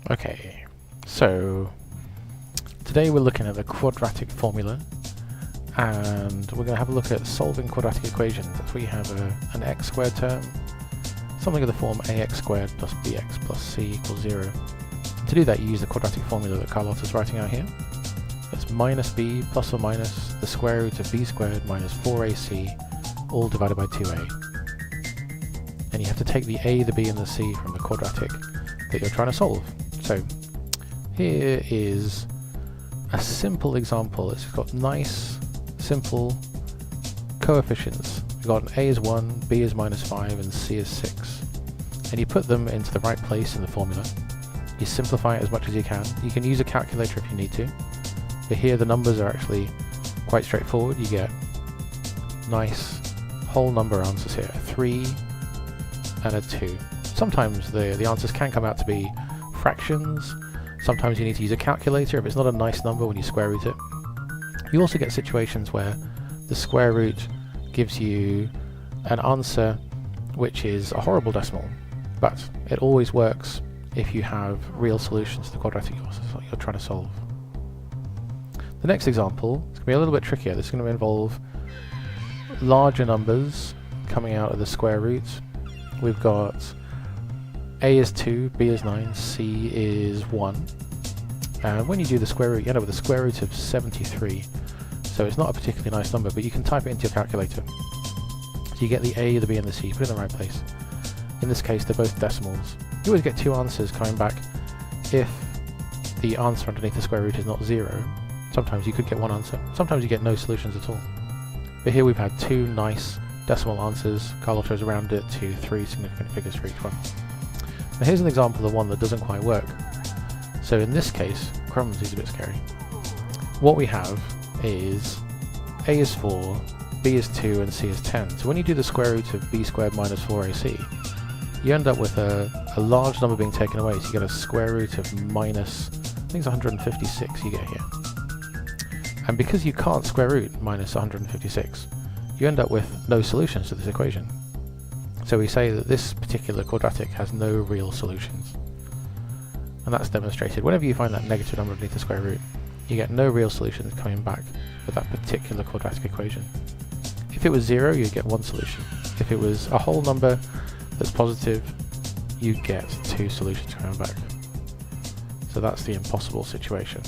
Okay, so today we're looking at the quadratic formula, and we're going to have a look at solving quadratic equations. As we have an x squared term, something of the form ax squared plus bx plus c equals 0. To do that, you use the quadratic formula that Carlotta's writing out here. It's minus b plus or minus the square root of b squared minus 4ac, all divided by 2a. And you have to take the a, the b and the c from the quadratic that you're trying to solve. So here is a simple example. It's got nice, simple coefficients. We've got an a is 1, b is minus 5, and c is 6. And you put them into the right place in the formula. You simplify it as much as you can. You can use a calculator if you need to. But here the numbers are actually quite straightforward. You get nice whole number answers here, a 3 and a 2. Sometimes the answers can come out to be fractions. Sometimes you need to use a calculator if it's not a nice number when you square root it. You also get situations where the square root gives you an answer which is a horrible decimal, but it always works if you have real solutions to the quadratic you're trying to solve. The next example is going to be a little bit trickier. This is going to involve larger numbers coming out of the square root. We've got a is 2, b is 9, c is 1. And when you do the square root, you end up with a square root of 73. So it's not a particularly nice number, but you can type it into your calculator. So you get the a, the b and the c, put it in the right place. In this case, they're both decimals. You always get two answers coming back if the answer underneath the square root is not 0. Sometimes you could get one answer. Sometimes you get no solutions at all. But here we've had two nice decimal answers. Carlotta has rounded it to 3 significant figures for each one. Now here's an example of one that doesn't quite work. So in this case, crumbs is a bit scary. What we have is a is 4, b is 2, and c is 10. So when you do the square root of b squared minus 4ac, you end up with a large number being taken away, so you get a square root of minus, I think it's 156 you get here. And because you can't square root minus 156, you end up with no solutions to this equation. So we say that this particular quadratic has no real solutions. And that's demonstrated. Whenever you find that negative number underneath the square root, you get no real solutions coming back for that particular quadratic equation. If it was 0, you'd get one solution. If it was a whole number that's positive, you get two solutions coming back. So that's the impossible situation.